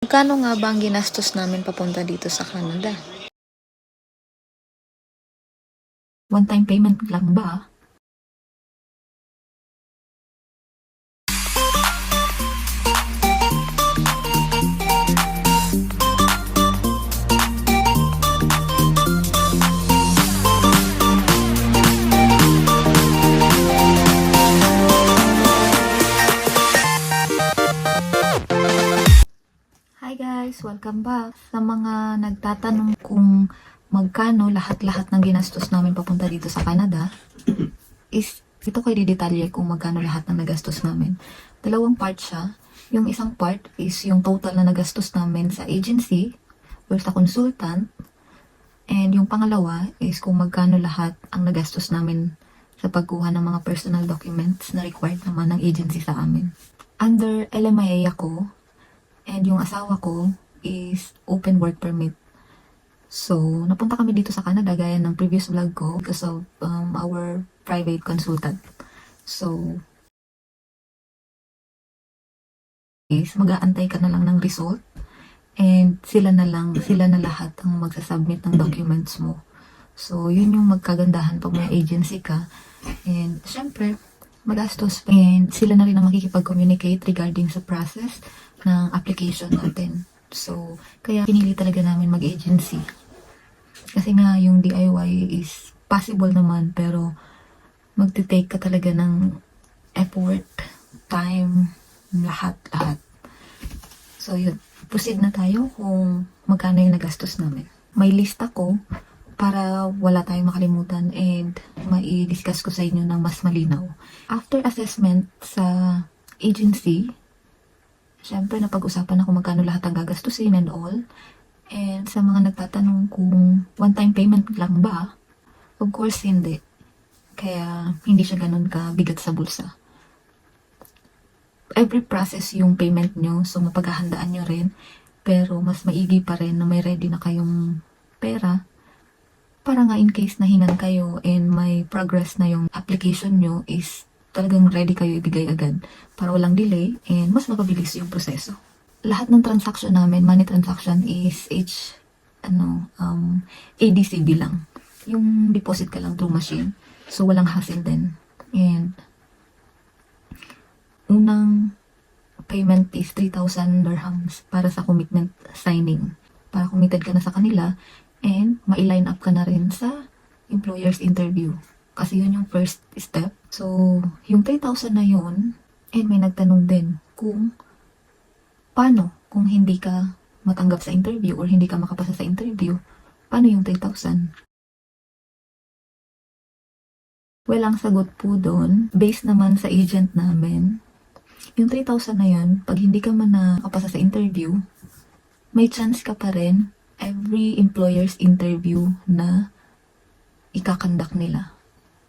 Magkano nga ba ang ginastos namin papunta dito sa Canada? One-time payment lang ba? Hi guys! Welcome back! Sa mga nagtatanong kung magkano lahat-lahat ng ginastos namin papunta dito sa Canada, is ito ko i-detalye kung magkano lahat ng nagastos namin. Dalawang part siya. Yung isang part is yung total na nagastos namin sa agency or sa consultant. And yung pangalawa is kung magkano lahat ang nagastos namin sa pagkuha ng mga personal documents na required naman ng agency sa amin. Under LMIA ako, and yung asawa ko is open work permit. So, napunta kami dito sa Canada gaya ng previous vlog ko because of our private consultant. So, is mag-aantay ka na lang ng result and sila na lahat ang magsasubmit ng documents mo. So, yun yung magkagandahan pag may agency ka. And, syempre, magastos and sila na rin ang makikipag-communicate regarding sa process ng application natin. So, kaya pinili talaga namin mag-agency. Kasi nga, yung DIY is possible naman, pero magte-take ka talaga ng effort, time, lahat. So, yun. Proceed na tayo kung magkano yung nagastos namin. May lista ko para wala tayong makalimutan and mai-discuss ko sa inyo ng mas malinaw. After assessment sa agency, syempre napag-usapan ako magkano lahat ang gagastusin and all. And sa mga nagtatanong kung one-time payment lang ba, of course hindi. Kaya hindi siya ganun kabigat sa bulsa. Every process yung payment nyo, so mapaghahandaan nyo rin. Pero mas maigi pa rin na may ready na kayong pera para nga in case na hingan kayo and may progress na yung application nyo is talagang ready kayo ibigay agad para walang delay and mas mapabilis yung proseso. Lahat ng transaction namin, money transaction is ADCB lang. Yung deposit ka lang through machine. So walang hassle din. And unang payment is 3,000 dirhams para sa commitment signing. Para committed ka na sa kanila and ma-line up ka na rin sa employer's interview. Kasi yun yung first step. So, yung 3,000 na yun, and may nagtanong din kung paano kung hindi ka matanggap sa interview or hindi ka makapasa sa interview, paano yung 3,000? Well, ang sagot po doon, based naman sa agent namin, yung 3,000 na yun, pag hindi ka man nakapasa sa interview, may chance ka pa rin every employer's interview na ikakandak nila.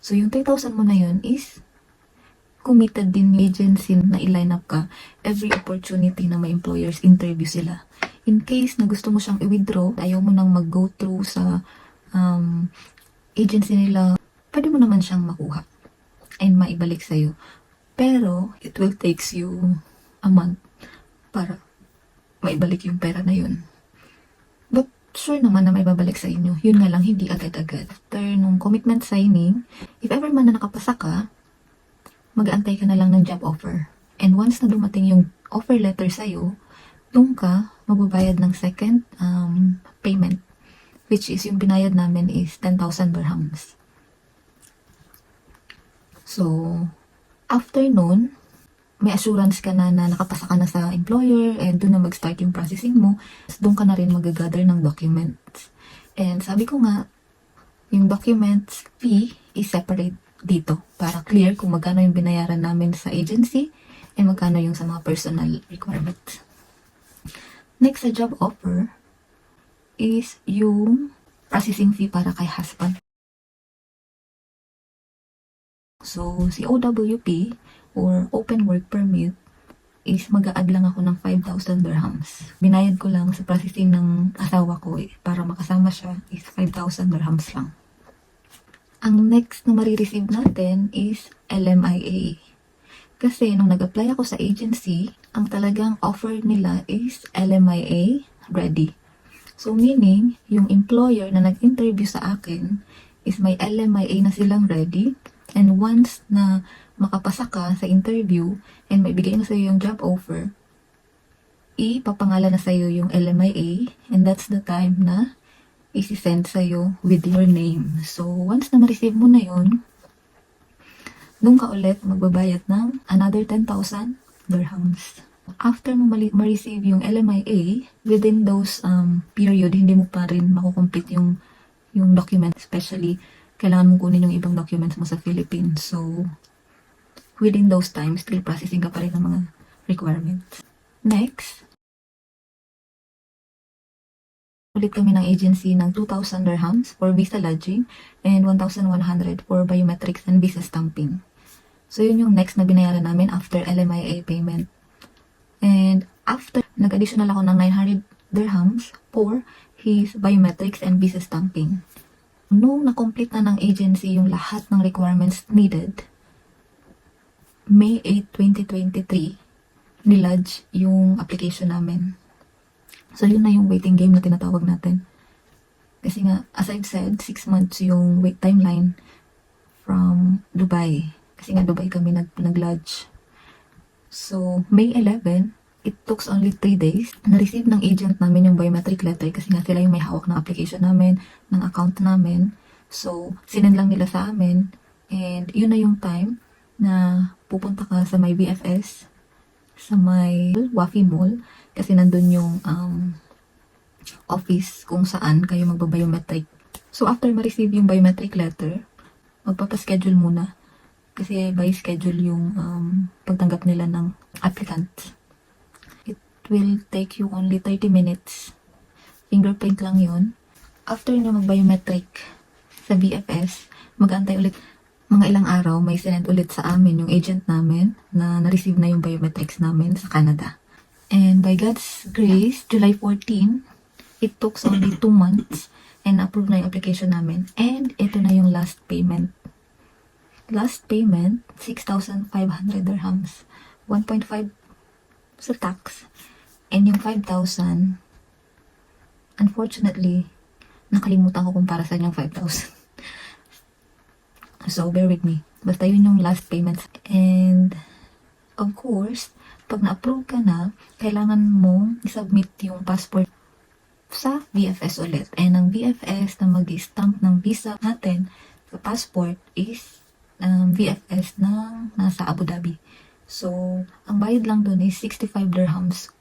So, yung 3,000 mo na yun is committed din yung agency na i-line up ka every opportunity na may employer's interview sila. In case na gusto mo siyang i-withdraw, ayaw mo nang mag-go through sa agency nila, pwede mo naman siyang makuha and maibalik sa'yo. Pero, it will takes you a month para maibalik yung pera na yun. But, sure naman na may babalik sa inyo. Yun nga lang, hindi agad-agad. After nung commitment signing, if ever man na nakapasa ka, mag-aantay ka na lang ng job offer. And once na dumating yung offer letter sa'yo, doon ka magbabayad ng second payment, which is yung binayad namin is 10,000 dirhams. So, after nun, may assurance ka na nakapasa ka na sa employer and doon na mag-start yung processing mo. Doon ka na rin mag-gather ng documents. And sabi ko nga, yung documents fee is separate dito para clear kung magkano yung binayaran namin sa agency and magkano yung sa mga personal requirements. Next sa job offer is yung processing fee para kay husband. So, si OWP or Open Work Permit is mag-a-add lang ako ng 5,000 dirhams. Binayad ko lang sa processing ng asawa ko para makasama siya is 5,000 dirhams lang. Ang next na marireceive natin is LMIA. Kasi nung nag-apply ako sa agency, ang talagang offer nila is LMIA ready. So meaning, yung employer na nag-interview sa akin is may LMIA na silang ready, and once na makapasa ka sa interview and may bigay na sa'yo yung job offer, ipapangalan na sa'yo yung LMIA, and that's the time na isi-send sa'yo with your name. So, once na ma-receive mo na yun, doon ka ulit magbabayad ng another 10,000 dirhams. After mo ma-receive yung LMIA, within those period, hindi mo pa rin makukomplete yung document. Especially, kailangan mong kunin yung ibang documents mo sa Philippines. So, within those times, still processing ka pa rin ng mga requirements. Next, ulit kami ng agency ng 2,000 dirhams for visa lodging and 1,100 for biometrics and visa stamping. So, yun yung next na binayaran namin after LMIA payment. And after, nag-additional ako ng 900 dirhams for his biometrics and visa stamping. Nung na-complete na ng agency yung lahat ng requirements needed, May 8, 2023, nilodge yung application namin. So, yun na yung waiting game na tinatawag natin. Kasi nga, as I've said, 6 months yung wait timeline from Dubai. Kasi nga, Dubai kami nag-lodge. So, May 11, it took only 3 days. Na-receive ng agent namin yung biometric letter kasi nga sila yung may hawak ng application namin, ng account namin. So, sinend lang nila sa amin. And yun na yung time na pupunta ka sa may BFS, sa may Wafi Mall, kasi nandun yung office kung saan kayo magba-biometric. So, after ma-receive yung biometric letter, magpapaschedule muna. Kasi by schedule yung pagtanggap nila ng applicant. It will take you only 30 minutes. Fingerprint lang yun. After nyo mag-biometric sa BFS, mag-antay ulit mga ilang araw, may sinend ulit sa amin yung agent namin na na-receive na yung biometrics namin sa Canada. And by God's grace, July 14, it took only 2 months and approved na yung application namin. And ito na yung last payment. Last payment, 6,500 dirhams. 1.5 sa tax. And yung 5,000, unfortunately, nakalimutan ko kung para saan yung 5,000. So, bear with me. Basta yun yung last payment. And, of course, pag na-approve ka na, kailangan mo isubmit yung passport sa VFS ulit. And ang VFS na mag-stamp ng visa natin sa passport is VFS na nasa Abu Dhabi. So, ang bayad lang dun is 65 dirhams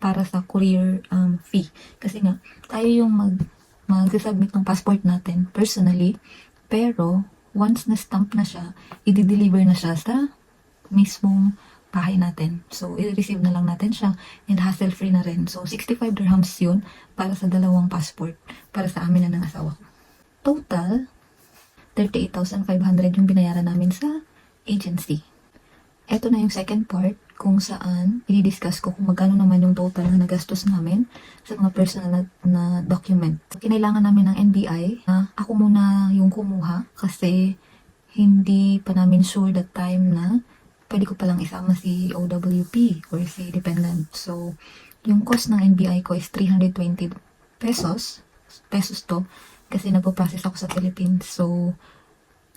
para sa courier fee. Kasi nga, tayo yung mag-submit ng passport natin personally, pero once na-stamp na siya, i-deliver na siya sa mismong bahay natin. So, i-receive na lang natin siya and hassle-free na rin. So, 65 dirhams yun para sa 2 passport para sa amin na ng asawa ko. Total, 38,500 yung binayaran namin sa agency. Ito na yung second part kung saan i-discuss ko kung magkano naman yung total na nagastos namin sa mga personal na document. Kinailangan namin ng NBI na ako muna yung kumuha kasi hindi pa namin sure that time na pwede ko palang isama si OWP or si dependent. So, yung cost ng NBI ko is 320 pesos. Pesos to kasi nagpo-process ako sa Philippines. So,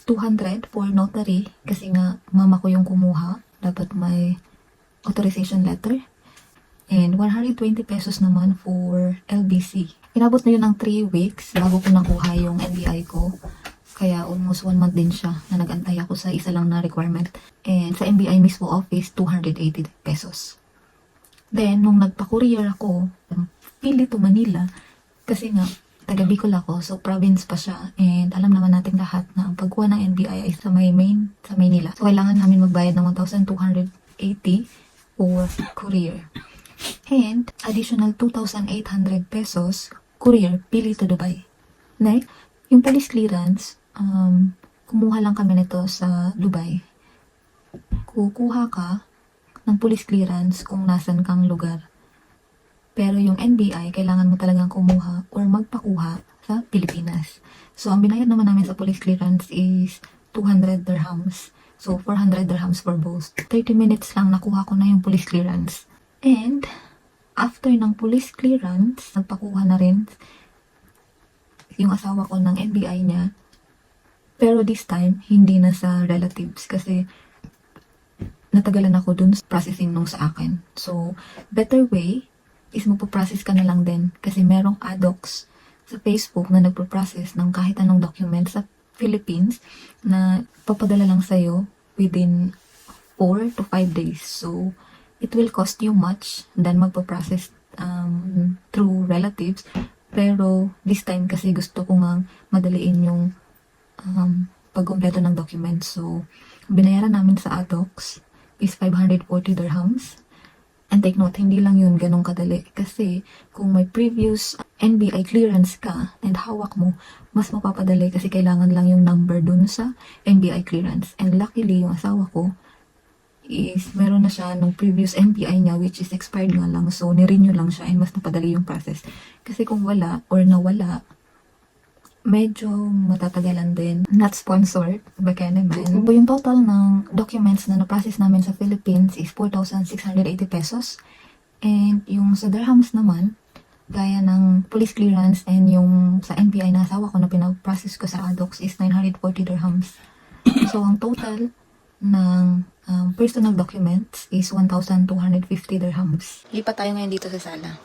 200 for notary kasi nga mama ko yung kumuha. Dapat may authorization letter. And 120 pesos naman for LBC. Inabot na yun ng 3 weeks bago ko nakuha yung NBI ko. Kaya almost 1 month din siya na nag-antay ako sa isa lang na requirement. And sa NBI mismo office, 280 pesos. Then, nung nagpa-courier ako, Pili to Manila, kasi nga, taga Bicol ako, so province pa siya. And alam naman natin lahat na ang pagkuha ng NBI ay sa Maynila. So, kailangan namin magbayad ng 1,280 for courier. And additional 2,800 pesos courier Pili to Dubai. Next, yung police clearance, kumuha lang kami nito sa Dubai. Kukuha ka ng police clearance kung nasan kang lugar. Pero yung NBI, kailangan mo talagang kumuha or magpakuha sa Pilipinas. So, ang binayad naman namin sa police clearance is 200 dirhams. So, 400 dirhams for both. 30 minutes lang nakuha ko na yung police clearance. And, after ng police clearance, nagpakuha na rin yung asawa ko ng NBI niya. Pero this time, hindi na sa relatives kasi natagalan ako dun sa processing nung sa akin. So, better way is magpo-process ka na lang din kasi merong addocs sa Facebook na nagpo-process ng kahit anong document sa Philippines na papadala lang sa'yo within 4 to 5 days. So, it will cost you much than magpo-process through relatives. Pero, this time kasi gusto ko nga madaliin yung pagkumpleto ng documents. So, binayaran namin sa addocs is 540 dirhams. And take note, hindi lang yun ganong kadali. Kasi kung may previous NBI clearance ka and hawak mo, mas mapapadali kasi kailangan lang yung number dun sa NBI clearance. And luckily, yung asawa ko is meron na siya nung previous NBI niya which is expired nga lang. So, nirenew lang siya and mas napadali yung process. Kasi kung wala or nawala, medyo matatagalan din. Not sponsored, baka naman. So, yung total ng documents na na-process namin sa Philippines is 4,680 pesos. And yung sa dirhams naman, gaya ng police clearance and yung sa NBI na asawa ko na pinaprocess ko sa addocs is 940 dirhams. So, ang total ng personal documents is 1,250 dirhams. Lipat tayo ngayon dito sa sala.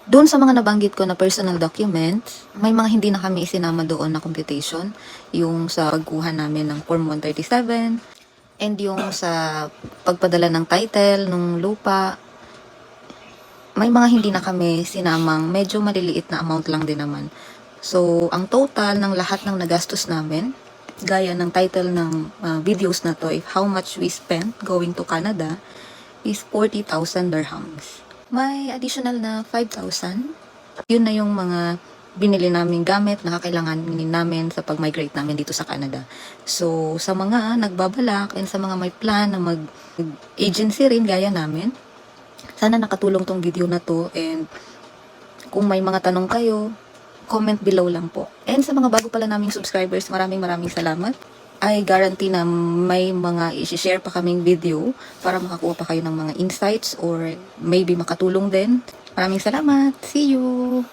Doon sa mga nabanggit ko na personal documents, may mga hindi na kami isinama doon na computation. Yung sa pagkuha namin ng Form 137 and yung sa pagpadala ng title, ng lupa. May mga hindi na kami sinamang medyo maliliit na amount lang din naman. So, ang total ng lahat ng nagastos namin, gaya ng title ng videos na to, if how much we spent going to Canada, is 40,000 dirhams. May additional na 5,000. Yun na yung mga binili namin gamit na kakailanganin namin sa pag-migrate namin dito sa Canada. So, sa mga nagbabalak and sa mga may plan na mag-agency rin gaya namin, sana nakatulong tong video na to and kung may mga tanong kayo, comment below lang po. And sa mga bago pala naming subscribers, maraming salamat. I guarantee na may mga i-share pa kaming video para makakuha pa kayo ng mga insights or maybe makatulong din. Maraming salamat. See you.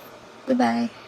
Bye-bye.